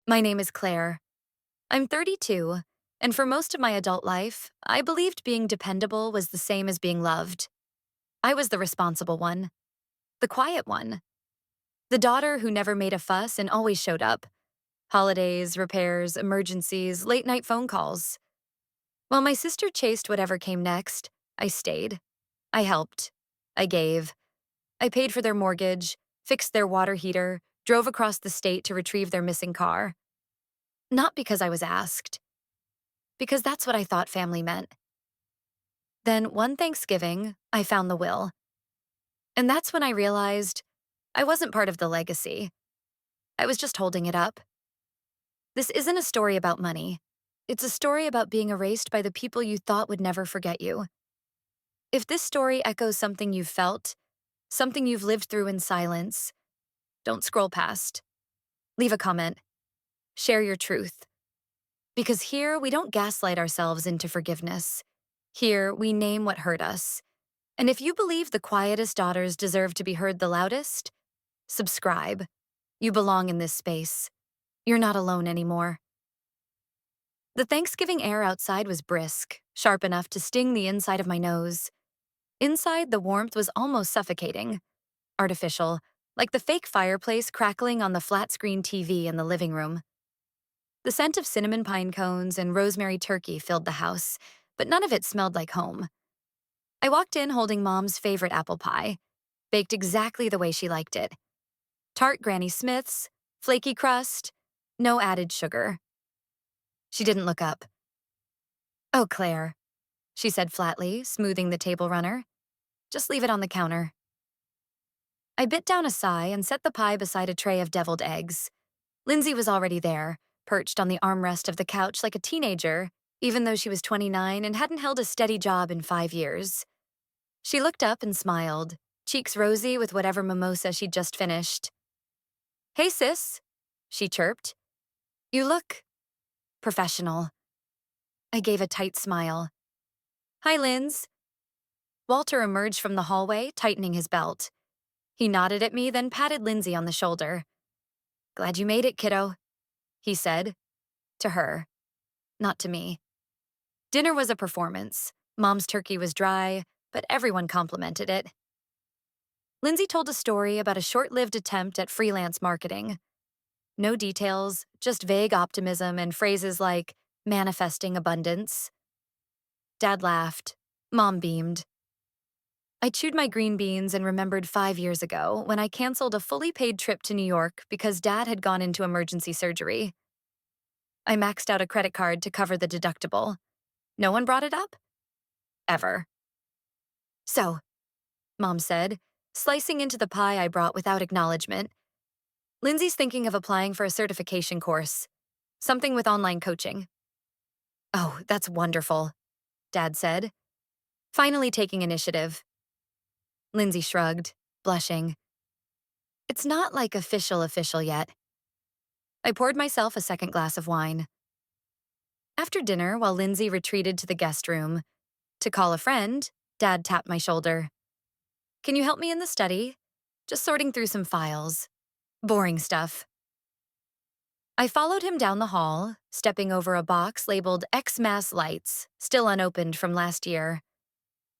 My name is Claire. I'm 32, and for most of my adult life, I believed being dependable was the same as being loved. I was the responsible one, the quiet one, the daughter who never made a fuss and always showed up. Holidays, repairs, emergencies, late night phone calls. While my sister chased whatever came next, I stayed. I helped. I gave. I paid for their mortgage, fixed their water heater, drove across the state to retrieve their missing car. Not because I was asked, because that's what I thought family meant. Then one Thanksgiving, I found the will. And that's when I realized I wasn't part of the legacy. I was just holding it up. This isn't a story about money. It's a story about being erased by the people you thought would never forget you. If this story echoes something you've felt, something you've lived through in silence, don't scroll past. Leave a comment. Share your truth. Because here, we don't gaslight ourselves into forgiveness. Here, we name what hurt us. And if you believe the quietest daughters deserve to be heard the loudest, subscribe. You belong in this space. You're not alone anymore. The Thanksgiving air outside was brisk, sharp enough to sting the inside of my nose. Inside, the warmth was almost suffocating. Artificial, like the fake fireplace crackling on the flat-screen TV in the living room. The scent of cinnamon pine cones and rosemary turkey filled the house, but none of it smelled like home. I walked in holding Mom's favorite apple pie, baked exactly the way she liked it. Tart Granny Smith's, flaky crust, no added sugar. She didn't look up. "Oh, Claire," she said flatly, smoothing the table runner. "Just leave it on the counter." I bit down a sigh and set the pie beside a tray of deviled eggs. Lindsay was already there, perched on the armrest of the couch like a teenager, even though she was 29 and hadn't held a steady job in 5 years. She looked up and smiled, cheeks rosy with whatever mimosa she'd just finished. "Hey, sis," she chirped. "You look professional." I gave a tight smile. "Hi, Linz." Walter emerged from the hallway, tightening his belt. He nodded at me, then patted Lindsay on the shoulder. "Glad you made it, kiddo," he said. To her, not to me. Dinner was a performance. Mom's turkey was dry, but everyone complimented it. Lindsay told a story about a short-lived attempt at freelance marketing. No details, just vague optimism and phrases like manifesting abundance. Dad laughed. Mom beamed. I chewed my green beans and remembered 5 years ago when I canceled a fully paid trip to New York because Dad had gone into emergency surgery. I maxed out a credit card to cover the deductible. No one brought it up? Ever. "So," Mom said, slicing into the pie I brought without acknowledgement, "Lindsay's thinking of applying for a certification course. Something with online coaching." "Oh, that's wonderful," Dad said, finally taking initiative. Lindsay shrugged, blushing. "It's not like official yet." I poured myself a second glass of wine. After dinner, while Lindsay retreated to the guest room, to call a friend, Dad tapped my shoulder. "Can you help me in the study? Just sorting through some files. Boring stuff." I followed him down the hall, stepping over a box labeled X-Mass Lights, still unopened from last year.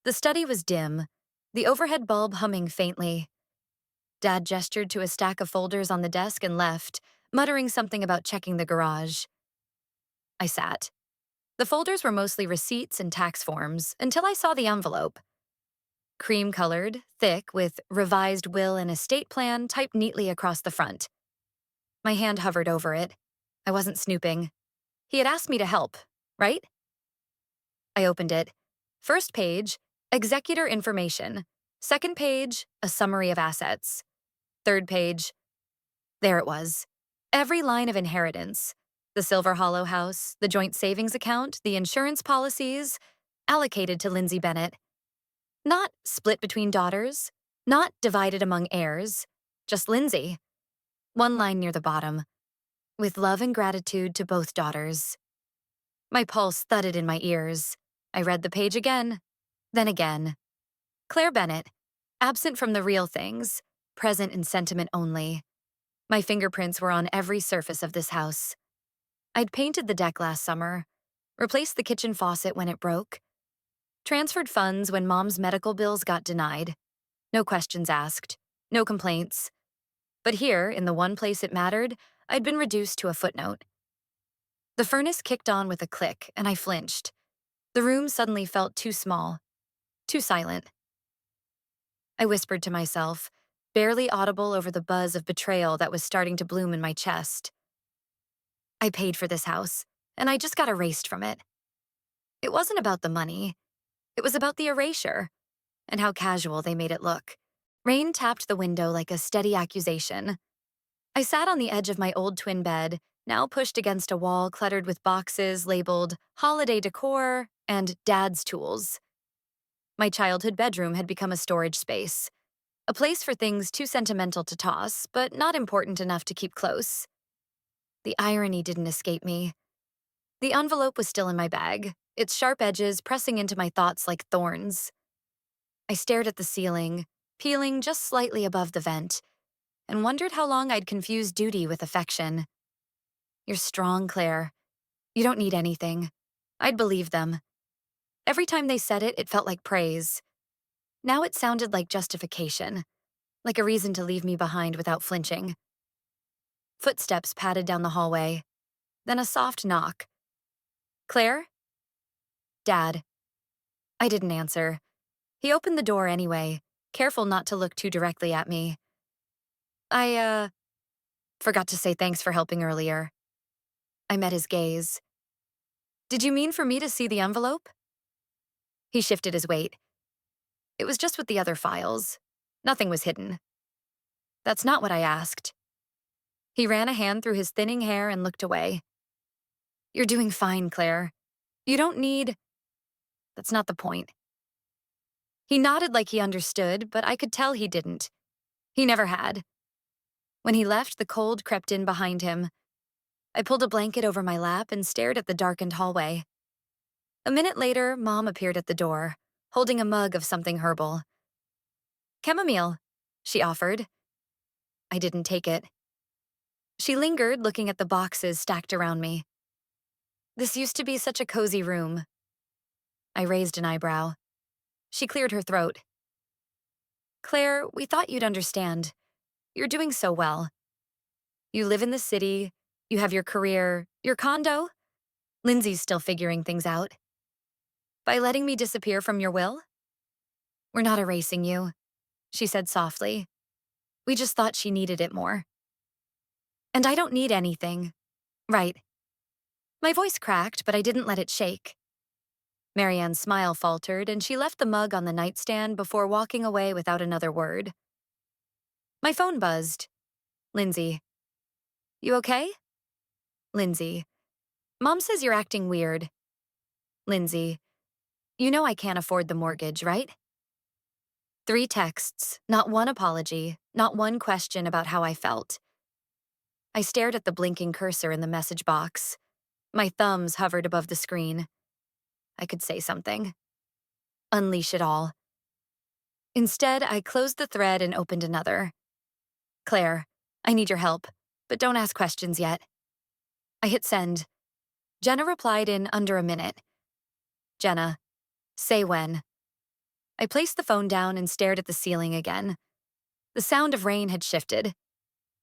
The study was dim, the overhead bulb humming faintly. Dad gestured to a stack of folders on the desk and left, muttering something about checking the garage. I sat. The folders were mostly receipts and tax forms until I saw the envelope. Cream-colored, thick, with revised will and estate plan typed neatly across the front. My hand hovered over it. I wasn't snooping. He had asked me to help, right? I opened it. First page, executor information. Second page, a summary of assets. Third page, there it was. Every line of inheritance. The Silver Hollow house, the joint savings account, the insurance policies, allocated to Lindsay Bennett. Not split between daughters, not divided among heirs, just Lindsay. One line near the bottom. With love and gratitude to both daughters. My pulse thudded in my ears. I read the page again, then again. Claire Bennett, absent from the real things, present in sentiment only. My fingerprints were on every surface of this house. I'd painted the deck last summer, replaced the kitchen faucet when it broke, transferred funds when Mom's medical bills got denied. No questions asked, no complaints. But here, in the one place it mattered, I'd been reduced to a footnote. The furnace kicked on with a click, and I flinched. The room suddenly felt too small, too silent. I whispered to myself, barely audible over the buzz of betrayal that was starting to bloom in my chest. I paid for this house, and I just got erased from it. It wasn't about the money. It was about the erasure, and how casual they made it look. Rain tapped the window like a steady accusation. I sat on the edge of my old twin bed, now pushed against a wall cluttered with boxes labeled holiday decor and dad's tools. My childhood bedroom had become a storage space, a place for things too sentimental to toss, but not important enough to keep close. The irony didn't escape me. The envelope was still in my bag, its sharp edges pressing into my thoughts like thorns. I stared at the ceiling, peeling just slightly above the vent, and wondered how long I'd confused duty with affection. You're strong, Claire. You don't need anything. I'd believe them. Every time they said it, it felt like praise. Now it sounded like justification, like a reason to leave me behind without flinching. Footsteps padded down the hallway, then a soft knock. Claire? Dad. I didn't answer. He opened the door anyway, careful not to look too directly at me. I, forgot to say thanks for helping earlier. I met his gaze. Did you mean for me to see the envelope? He shifted his weight. It was just with the other files. Nothing was hidden. That's not what I asked. He ran a hand through his thinning hair and looked away. You're doing fine, Claire. You don't need... That's not the point. He nodded like he understood, but I could tell he didn't. He never had. When he left, the cold crept in behind him. I pulled a blanket over my lap and stared at the darkened hallway. A minute later, Mom appeared at the door, holding a mug of something herbal. Chamomile, she offered. I didn't take it. She lingered, looking at the boxes stacked around me. This used to be such a cozy room. I raised an eyebrow. She cleared her throat. Claire, we thought you'd understand. You're doing so well. You live in the city, you have your career, your condo. Lindsay's still figuring things out. By letting me disappear from your will? We're not erasing you, she said softly. We just thought she needed it more. And I don't need anything. Right. My voice cracked, but I didn't let it shake. Marianne's smile faltered, and she left the mug on the nightstand before walking away without another word. My phone buzzed. Lindsay. You okay? Lindsay. Mom says you're acting weird. Lindsay. You know I can't afford the mortgage, right? 3 texts, not one apology, not one question about how I felt. I stared at the blinking cursor in the message box. My thumbs hovered above the screen. I could say something. Unleash it all. Instead, I closed the thread and opened another. Claire, I need your help, but don't ask questions yet. I hit send. Jenna replied in under a minute. Jenna, say when. I placed the phone down and stared at the ceiling again. The sound of rain had shifted.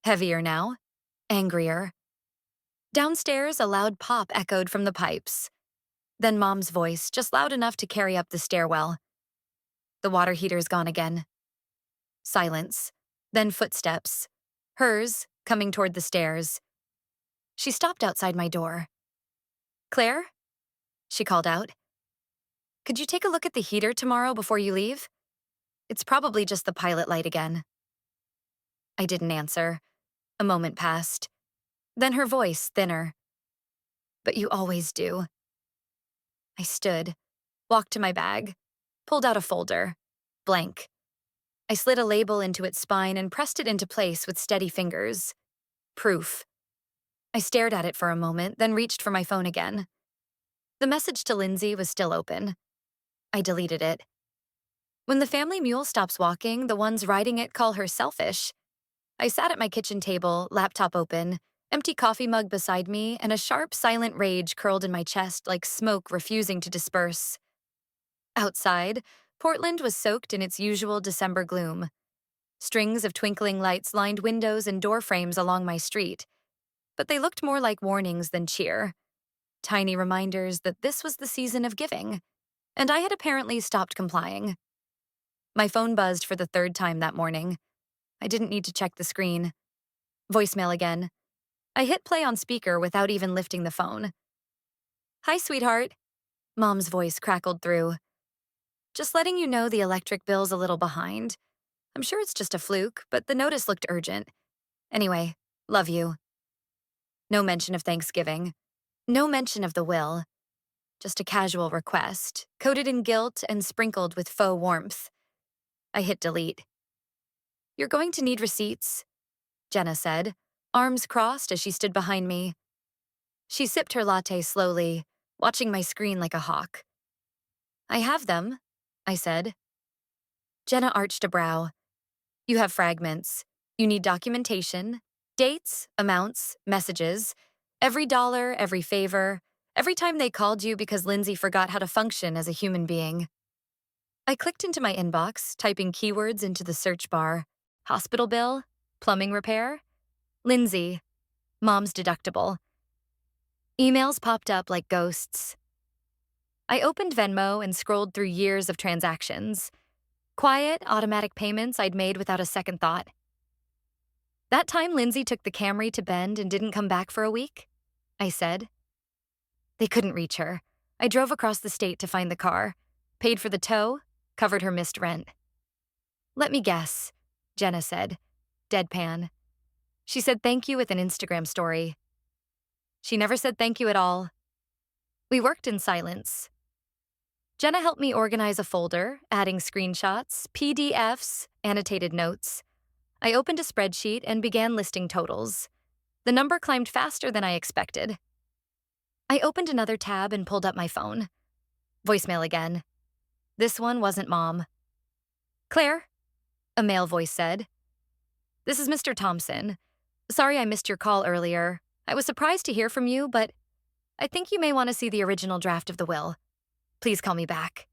Heavier now. Angrier. Downstairs, a loud pop echoed from the pipes. Then Mom's voice, just loud enough to carry up the stairwell. The water heater's gone again. Silence. Then footsteps. Hers, coming toward the stairs. She stopped outside my door. Claire? She called out. Could you take a look at the heater tomorrow before you leave? It's probably just the pilot light again. I didn't answer. A moment passed. Then her voice, thinner. But you always do. I stood, walked to my bag, pulled out a folder. Blank. I slid a label into its spine and pressed it into place with steady fingers. Proof. I stared at it for a moment, then reached for my phone again. The message to Lindsay was still open. I deleted it. When the family mule stops walking, the ones riding it call her selfish. I sat at my kitchen table, laptop open, empty coffee mug beside me, and a sharp, silent rage curled in my chest like smoke refusing to disperse. Outside, Portland was soaked in its usual December gloom. Strings of twinkling lights lined windows and door frames along my street, but they looked more like warnings than cheer. Tiny reminders that this was the season of giving, and I had apparently stopped complying. My phone buzzed for the third time that morning. I didn't need to check the screen. Voicemail again. I hit play on speaker without even lifting the phone. "Hi, sweetheart," Mom's voice crackled through. "Just letting you know the electric bill's a little behind. I'm sure it's just a fluke, but the notice looked urgent. Anyway, love you." No mention of Thanksgiving. No mention of the will. Just a casual request, coated in guilt and sprinkled with faux warmth. I hit delete. "You're going to need receipts," Jenna said, arms crossed as she stood behind me. She sipped her latte slowly, watching my screen like a hawk. "I have them," I said. Jenna arched a brow. "You have fragments. You need documentation, dates, amounts, messages, every dollar, every favor, every time they called you because Lindsay forgot how to function as a human being." I clicked into my inbox, typing keywords into the search bar. Hospital bill, plumbing repair, Lindsay, Mom's deductible. Emails popped up like ghosts. I opened Venmo and scrolled through years of transactions. Quiet, automatic payments I'd made without a second thought. "That time Lindsay took the Camry to Bend and didn't come back for a week?" I said. They couldn't reach her. I drove across the state to find the car, paid for the tow, covered her missed rent. "Let me guess," Jenna said, deadpan. "She said thank you with an Instagram story." She never said thank you at all. We worked in silence. Jenna helped me organize a folder, adding screenshots, PDFs, annotated notes. I opened a spreadsheet and began listing totals. The number climbed faster than I expected. I opened another tab and pulled up my phone. Voicemail again. This one wasn't Mom. "Claire," a male voice said. "This is Mr. Thompson. Sorry I missed your call earlier. I was surprised to hear from you, but I think you may want to see the original draft of the will. Please call me back."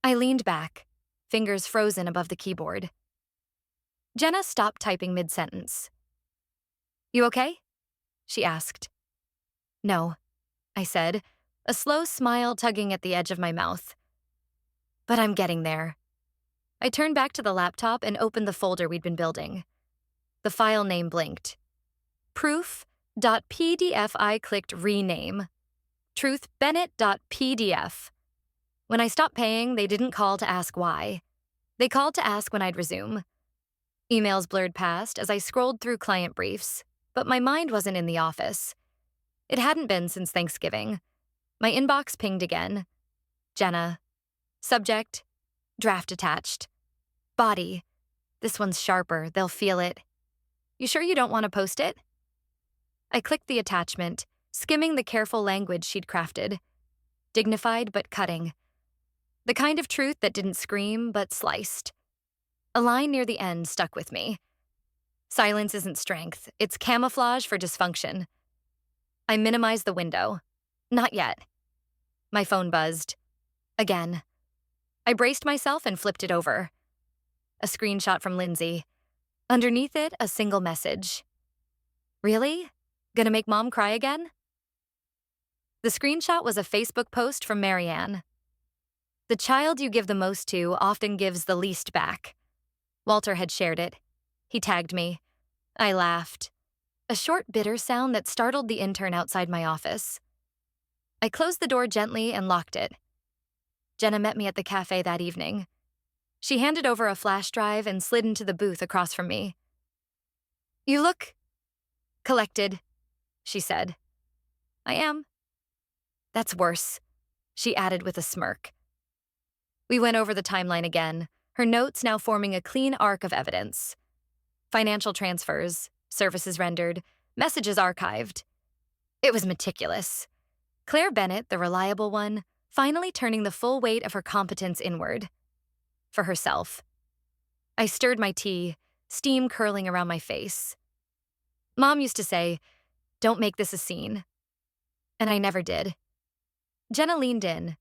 I leaned back, fingers frozen above the keyboard. Jenna stopped typing mid-sentence. "You okay?" she asked. "No," I said, a slow smile tugging at the edge of my mouth. "But I'm getting there." I turned back to the laptop and opened the folder we'd been building. The file name blinked. Proof.pdf. I clicked rename. truthbennett.pdf. When I stopped paying, they didn't call to ask why. They called to ask when I'd resume. Emails blurred past as I scrolled through client briefs, but my mind wasn't in the office. It hadn't been since Thanksgiving. My inbox pinged again. Jenna. Subject, draft attached. Body. This one's sharper, they'll feel it. You sure you don't want to post it? I clicked the attachment, skimming the careful language she'd crafted. Dignified but cutting. The kind of truth that didn't scream but sliced. A line near the end stuck with me. Silence isn't strength, it's camouflage for dysfunction. I minimized the window. Not yet. My phone buzzed. Again. I braced myself and flipped it over. A screenshot from Lindsay. Underneath it, a single message. "Really? Gonna make Mom cry again?" The screenshot was a Facebook post from Marianne. "The child you give the most to often gives the least back." Walter had shared it. He tagged me. I laughed. A short, bitter sound that startled the intern outside my office. I closed the door gently and locked it. Jenna met me at the cafe that evening. She handed over a flash drive and slid into the booth across from me. "You look collected," she said. "I am." "That's worse," she added with a smirk. We went over the timeline again, her notes now forming a clean arc of evidence. Financial transfers, services rendered, messages archived. It was meticulous. Claire Bennett, the reliable one, finally turning the full weight of her competence inward. For herself. I stirred my tea, steam curling around my face. Mom used to say, "Don't make this a scene." And I never did. Jenna leaned in.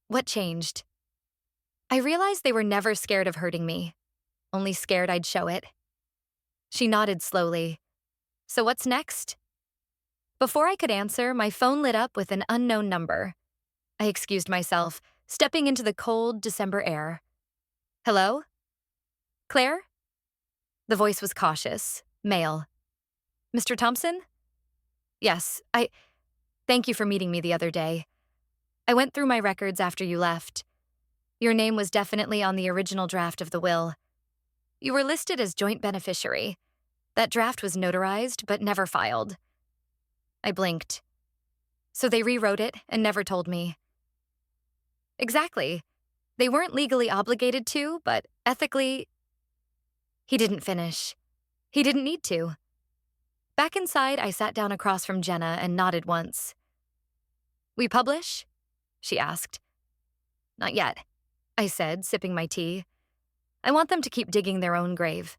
What changed? I realized they were never scared of hurting me, only scared I'd show it. She nodded slowly. So what's next? Before I could answer, my phone lit up with an unknown number. I excused myself, stepping into the cold December air. Hello? Claire? The voice was cautious, male. Mr. Thompson? Yes, Thank you for meeting me the other day. I went through my records after you left. Your name was definitely on the original draft of the will. You were listed as joint beneficiary. That draft was notarized, but never filed. I blinked. So they rewrote it and never told me. Exactly. They weren't legally obligated to, but ethically... He didn't finish. He didn't need to. Back inside, I sat down across from Jenna and nodded once. We publish? She asked. Not yet, I said, sipping my tea. I want them to keep digging their own grave.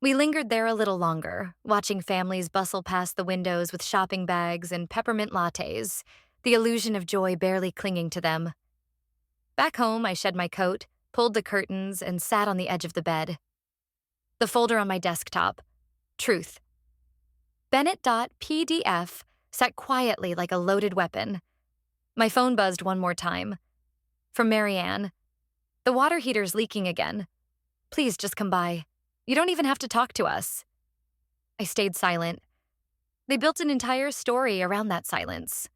We lingered there a little longer, watching families bustle past the windows with shopping bags and peppermint lattes, the illusion of joy barely clinging to them. Back home, I shed my coat, pulled the curtains, and sat on the edge of the bed. The folder on my desktop. Truth. Bennett.pdf sat quietly like a loaded weapon. My phone buzzed one more time. From Marianne. The water heater's leaking again. Please just come by. You don't even have to talk to us. I stayed silent. They built an entire story around that silence.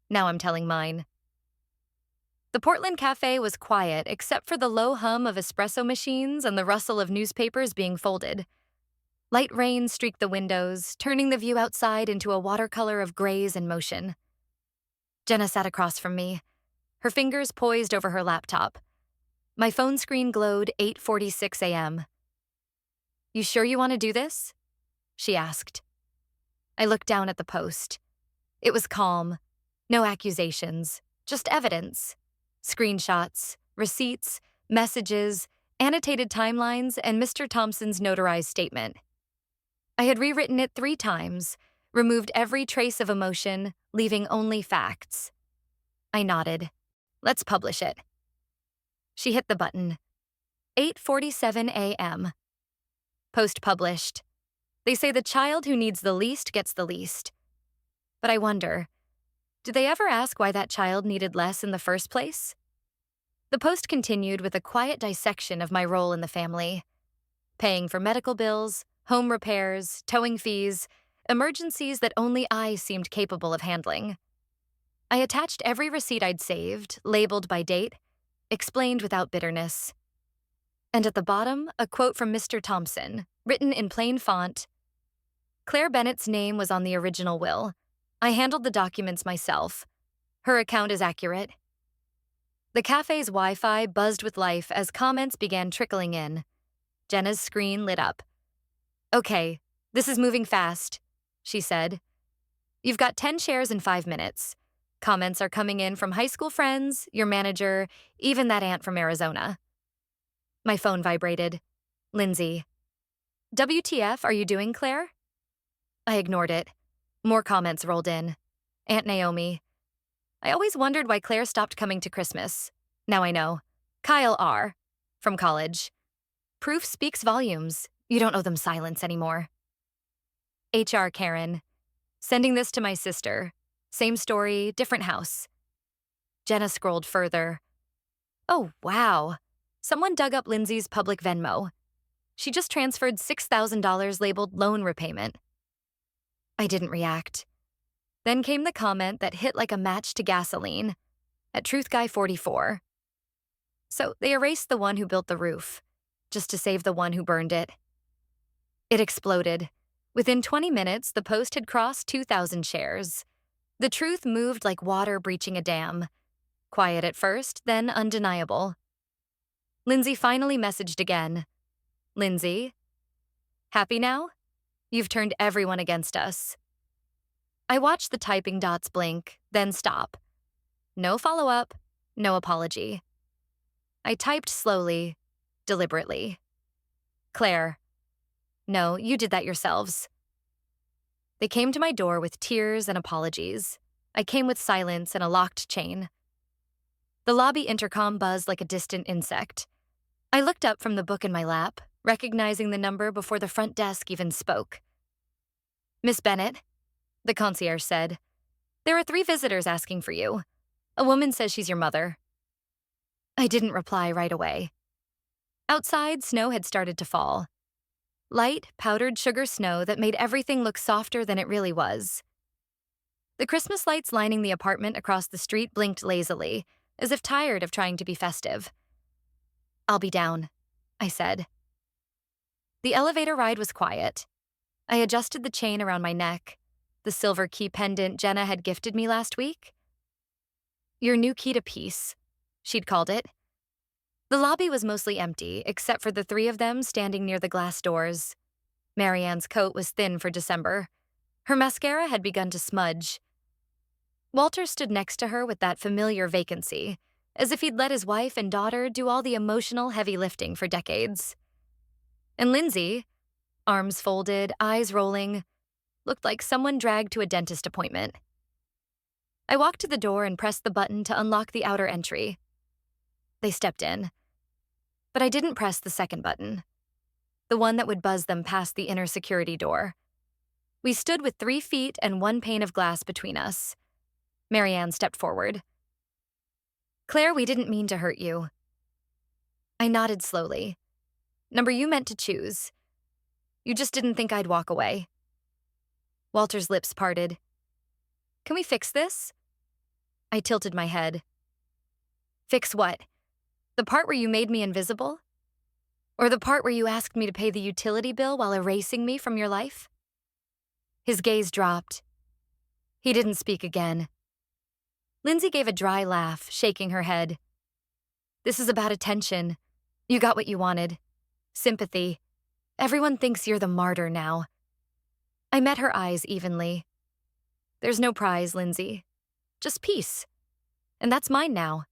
Now I'm telling mine. The Portland Cafe was quiet except for the low hum of espresso machines and the rustle of newspapers being folded. Light rain streaked the windows, turning the view outside into a watercolor of grays in motion. Jenna sat across from me, her fingers poised over her laptop. My phone screen glowed 8:46 a.m. You sure you want to do this? She asked. I looked down at the post. It was calm. No accusations, just evidence. Screenshots, receipts, messages, annotated timelines, and Mr. Thompson's notarized statement. I had rewritten it 3 times, removed every trace of emotion, leaving only facts. I nodded. Let's publish it. She hit the button. 8:47 a.m. Post published. They say the child who needs the least gets the least. But I wonder, did they ever ask why that child needed less in the first place? The post continued with a quiet dissection of my role in the family. Paying for medical bills, home repairs, towing fees, emergencies that only I seemed capable of handling. I attached every receipt I'd saved, labeled by date, explained without bitterness. And at the bottom, a quote from Mr. Thompson, written in plain font. Claire Bennett's name was on the original will. I handled the documents myself. Her account is accurate. The cafe's Wi-Fi buzzed with life as comments began trickling in. Jenna's screen lit up. Okay, this is moving fast, she said. You've got 10 shares in 5 minutes. Comments are coming in from high school friends, your manager, even that aunt from Arizona. My phone vibrated. Lindsay. WTF are you doing, Claire? I ignored it. More comments rolled in. Aunt Naomi. I always wondered why Claire stopped coming to Christmas. Now I know. Kyle R. From college. Proof speaks volumes. You don't owe them silence anymore. HR Karen. Sending this to my sister. Same story, different house. Jenna scrolled further. Oh, wow. Someone dug up Lindsay's public Venmo. She just transferred $6,000 labeled loan repayment. I didn't react. Then came the comment that hit like a match to gasoline. At Truth Guy 44. So they erased the one who built the roof, just to save the one who burned it. It exploded. Within 20 minutes, the post had crossed 2,000 shares. The truth moved like water breaching a dam. Quiet at first, then undeniable. Lindsay finally messaged again. Lindsay? Happy now? You've turned everyone against us. I watched the typing dots blink, then stop. No follow-up, no apology. I typed slowly, deliberately. Claire, no, you did that yourselves. They came to my door with tears and apologies. I came with silence and a locked chain. The lobby intercom buzzed like a distant insect. I looked up from the book in my lap, recognizing the number before the front desk even spoke. Miss Bennett, the concierge said, there are 3 visitors asking for you. A woman says she's your mother. I didn't reply right away. Outside, snow had started to fall. Light, powdered sugar snow that made everything look softer than it really was. The Christmas lights lining the apartment across the street blinked lazily, as if tired of trying to be festive. I'll be down, I said. The elevator ride was quiet. I adjusted the chain around my neck, the silver key pendant Jenna had gifted me last week. Your new key to peace, she'd called it. The lobby was mostly empty, except for the 3 of them standing near the glass doors. Marianne's coat was thin for December. Her mascara had begun to smudge. Walter stood next to her with that familiar vacancy, as if he'd let his wife and daughter do all the emotional heavy lifting for decades. And Lindsay, arms folded, eyes rolling, looked like someone dragged to a dentist appointment. I walked to the door and pressed the button to unlock the outer entry. They stepped in. But I didn't press the second button, the one that would buzz them past the inner security door. We stood with 3 feet and 1 pane of glass between us. Marianne stepped forward. Claire, we didn't mean to hurt you. I nodded slowly. Number you meant to choose. You just didn't think I'd walk away. Walter's lips parted. Can we fix this? I tilted my head. Fix what? The part where you made me invisible? Or the part where you asked me to pay the utility bill while erasing me from your life? His gaze dropped. He didn't speak again. Lindsay gave a dry laugh, shaking her head. This is about attention. You got what you wanted. Sympathy. Everyone thinks you're the martyr now. I met her eyes evenly. There's no prize, Lindsay. Just peace. And that's mine now.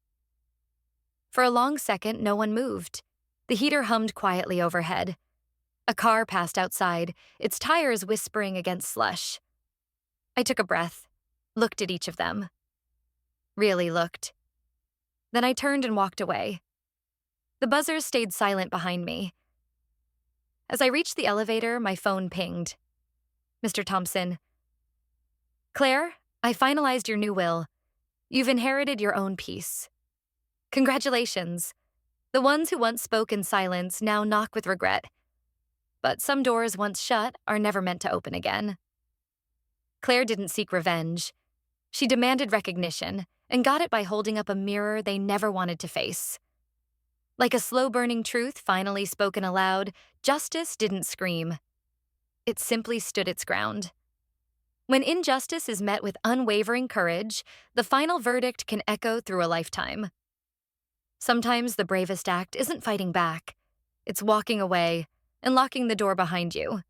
For a long second, no one moved. The heater hummed quietly overhead. A car passed outside, its tires whispering against slush. I took a breath, looked at each of them. Really looked. Then I turned and walked away. The buzzers stayed silent behind me. As I reached the elevator, my phone pinged. Mr. Thompson. Claire, I finalized your new will. You've inherited your own peace. Congratulations. The ones who once spoke in silence now knock with regret. But some doors once shut are never meant to open again. Claire didn't seek revenge. She demanded recognition and got it by holding up a mirror they never wanted to face. Like a slow-burning truth finally spoken aloud, justice didn't scream. It simply stood its ground. When injustice is met with unwavering courage, the final verdict can echo through a lifetime. Sometimes the bravest act isn't fighting back. It's walking away and locking the door behind you.